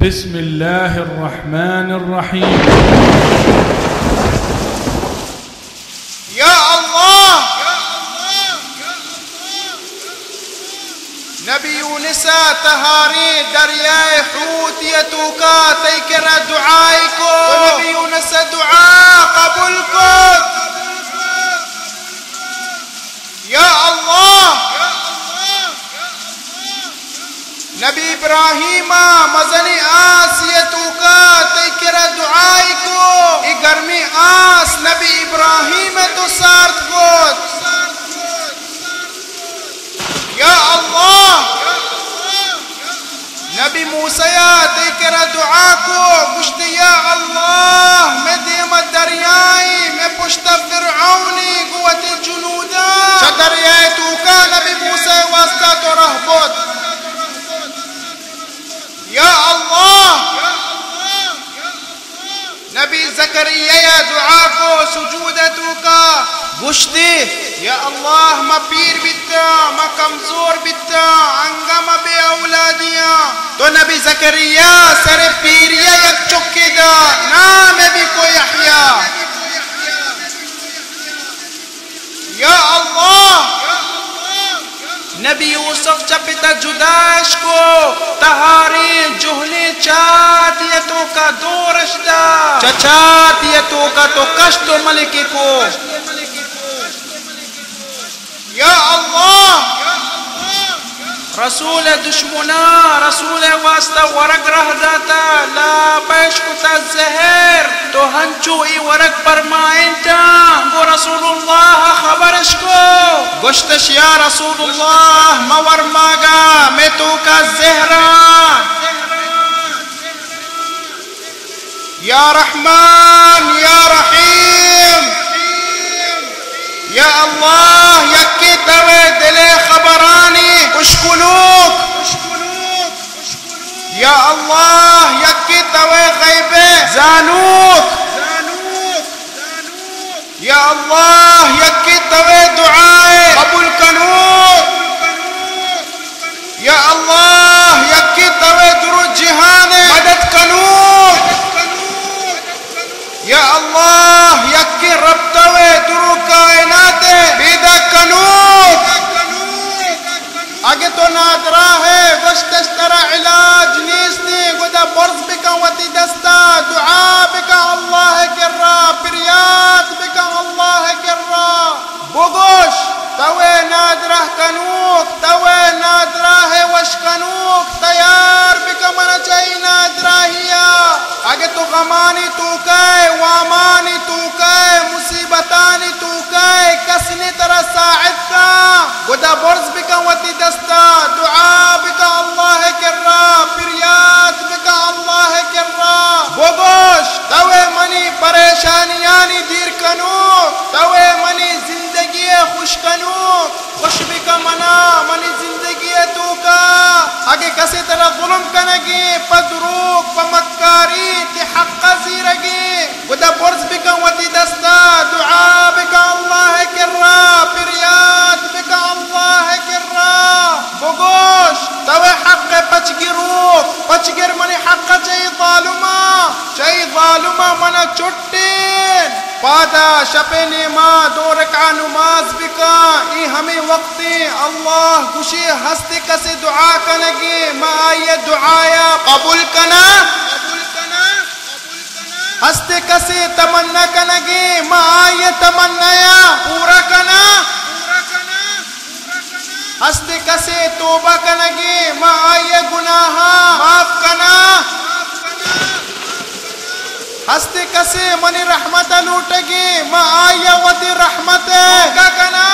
بسم الله الرحمن الرحيم. يا الله نبي يونس تهاري دریای حوتیتو کا تیکر دعائی کو نبی یونس دعا قبول کو. یا اللہ نبی ابراہیم مزنی آسیتو کا تیکر دعائی کو ای گرمی آس نبی ابراہیم تو سارت کو. یا اللہ نبی موسیٰ تیکر دعا کو گشتی یا اللہ میں دیم دریائی میں پشت فرعونی قوت جنودا چا دریائی تو کا نبی موسیٰ واسطہ تو رہبت. یا اللہ نبی زکریہ دعا کو سجودتو کا گشتی یا اللہ ما پیر بیتا ما کمزور بیتا انگم بے اولادیاں تو نبی زکریہ سر پیریہ یک چکی دا نام بھی کو یحییٰ. یا اللہ نبی یوسف چپتا جداش کو تہاری جہلی چاتیتوں کا دورشتا چچاتیتوں کا تو کشت ملکی کو. یا اللہ رسول دشمنا رسول واسطہ ورق رہ داتا لا پیش کتا زہر تو ہنچو ای ورق پرمائنتا گو رسول اللہ خبرش کو گشتش یا رسول اللہ مور ماگا میں تو کا زہران. یا رحمان یا رحیم یا اللہ یکی توے دلے خبرانی اشکلوک. یا اللہ یکی توے غیبے زانوک. یا اللہ یکی توے دعائے قبول کنوک. یا اللہ یکی توے درود جہانے مدد کنوک. یا اللہ یکی رب توے درو کائنات بیدہ کنوک. آگے تو نادرہ ہے گشتش ترہ علاج نیستی گودہ برز بکا وطی دستا دعا بکا اللہ کر را پریاد بکا اللہ کر را بگوش توے نادرہ کنوک توے نادرہ ہے وش کنوک تیار بکا منا چاہی نادرہ ہیا. آگے تو غمانی تو کائے وامانی تو کائے مصیبتانی تو کائے کسنی طرح ساعد کا گودہ برز بکا وطی دستا دعا بکا اللہ کر را پریاد بکا اللہ کر را بگوش توے منی پریشانیانی دیر کنوک توے منی زندگی خوش کنوک خوش بکا منا منی زندگی تو کا. آگے کسی طرح ظلم کنگی پدروک پمکاری تی حق زیرگی گودہ برز بکا وطی دستا دعا بکا اللہ کر را پریاد بکا اللہ کر را بگوش توے حق پچگروک پچگر منی حق چاہی ظالمہ منا چٹین پادا شپنی ما دو رکع نماز بکا ای ہمیں وقتی اللہ گوشی ہستی کسی دعا کنگی ما آئیے دعایا قبول کنا ہستی کسی تمنا کنگی ما آئیے تمنایا پورا کنا ہستی کسی توبہ کنگی ما آئیے گناہا معاف کنا ہستی کسی منی رحمت لوٹگی ما آئیے ودی رحمت کنا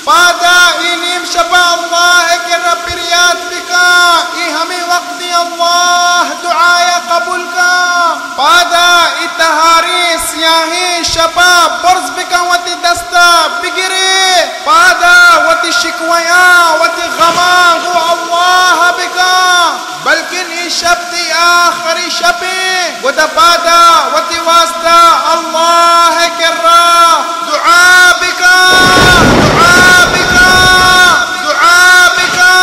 پادا ای نیم شبا اللہ کے رب پریاد بکا ای ہمیں وقتی اللہ دعایا قبول کا. پادا ای تہاری سیاہی شبا برز بکا وطی دستا بگری پادا وطی شکویاں وطی غمان گو اللہ بکا بلکن ای شب دی آخری شبی گودہ پادا وطی واسطہ اللہ کر را دعا بکا دعا بکا دعا بکا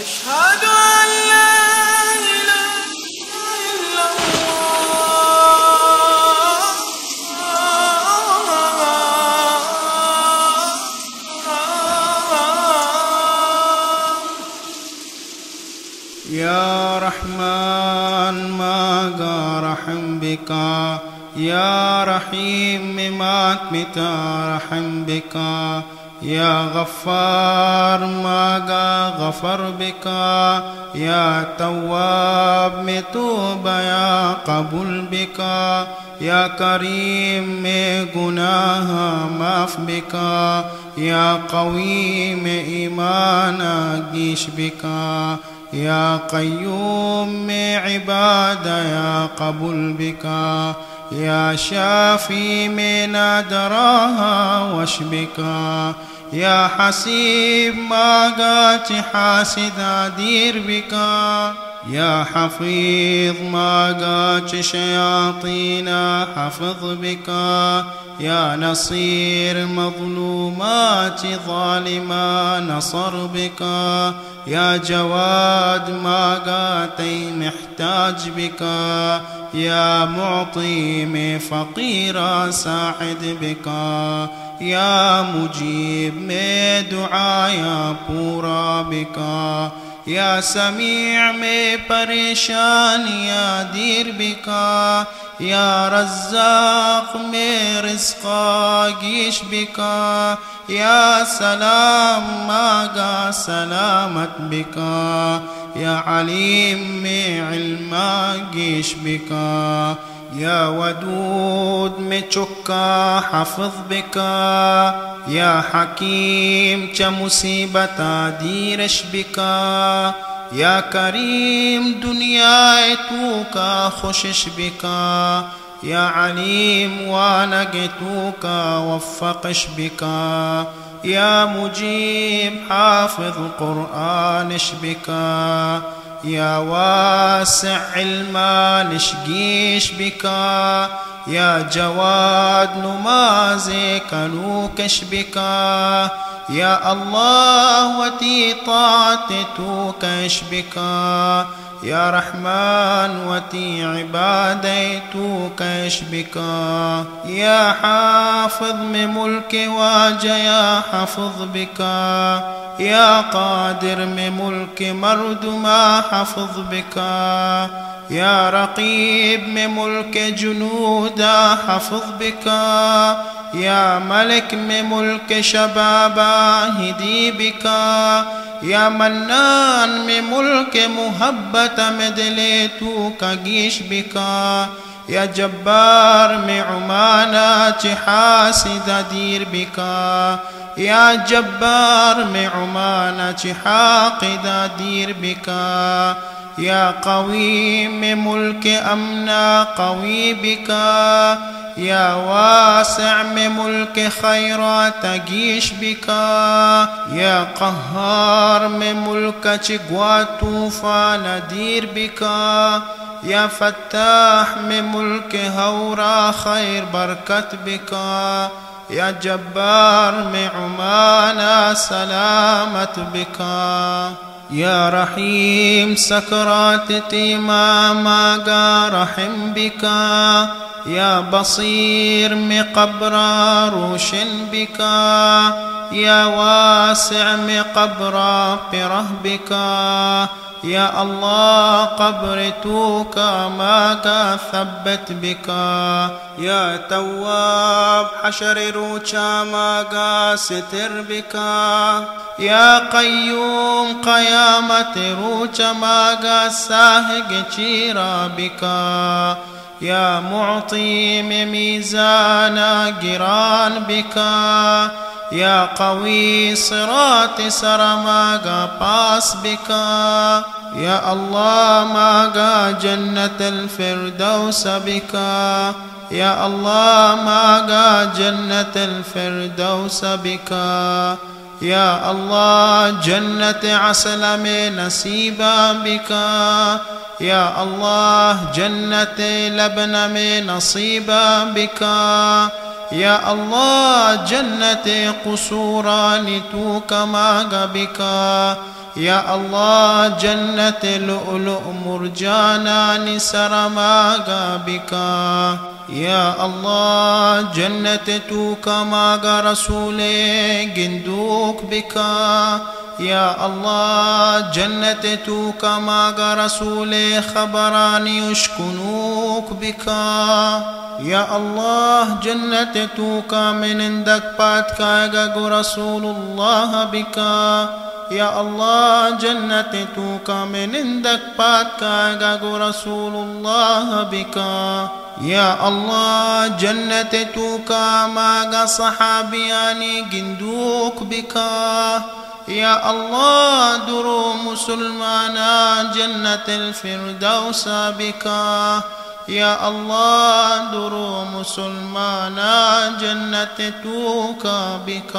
أشهد أن لا إله إلا الله. يا رحمن ما رحم بك، يا رحيم مات رحم بك، يا غفار ما غفر بك، يا تواب متوب يا قبول بك، يا كريم میں گناہ معاف بك، يا قويم ایمان گیش بك، يا قيوم عباد يا قبول بك، يا شافي من أدراها واشبك، يا حسيب ما قات حاسد دير بك، يا حفيظ ما قات شياطين حفظ بك، يا نصير مظلومات ظالما نصر بك، يا جواد ما قاتي محتاج بك، يا معطي فقير ساعد بك، يا مجيب میں دعایا پورا بك، يا سميع میں پریشانیاں دیر بك، يا رزاق میں رزقا گیش بك، يا سلام ما سلامت بك، يا عليم میں علما گیش بك، يا ودود میں چکا حفظ بك، يا حكيم چا مصیبتا دیرش بك، يا كريم دنيا تو کا خوشش بك، يا عليم وانقتوك وفقش بك، يا مجيب حافظ قرآنش بك، يا واسع علما نشقيش بك، يا جواد نمازك نوكش بك، يا الله وتي طاعتك اشبك، يا رحمن وتي عبادتك اشبك، يا حافظ من ملك واجيا حفظ بك، يا قادر من ملك مرد ما حفظ بك، يا رقيب من ملك جنودا حفظ بك، يا ملك من ملك شبابا هدي بك، يا منان من ملك محبة مدليتوك جيش بك، يا جبار من عمانات حاسد دير بك، يا جبار من عمانات حاقد دير بك، يا قوي من ملك أمنا قوي بك، يا واسع من ملك خيرات جيش بك، يا قهار من ملك چقوى طوفان دير بك، يا فتاح من ملك هورا خير بركت بك، يا جبار من عمانا سلامت بك، يا رحيم سكرات تيماما رحم بك، يا بصير مقبر روشن بك، يا واسع مقبر برهبك، يا الله قبرتك ما ثبت بك، يا تواب حشر روچا ما ستر بك، يا قيوم قيامة روچا ما ساهق چيرا بك، يا معطي ميزانا قران بك، يا قوي صراط سرماغا باس بك، يا الله ماغا جنة الفردوس بك يا الله ماغا جنة الفردوس بك يا الله جنة عسل میں نصیبا بك يا الله جنة لبن میں نصیبا بك يا الله جنة قصوران توك ماغا بك يا الله جنة لؤلؤ مرجانان سرماغا بك يا الله جنة توك ماغا رسول جندوك بك يا الله جنة توك ماغا رسول خبران يشكنوك بك يا الله جنة توك من عندك بات كاغا رسول الله بك يا الله جنة توك من عندك بات كاغا رسول الله بك يا الله جنة توك ماغا صحابياني جندوك بك يا الله درو مسلمانا جنة الفردوس بك يا الله درو مسلمانا جنة توك بك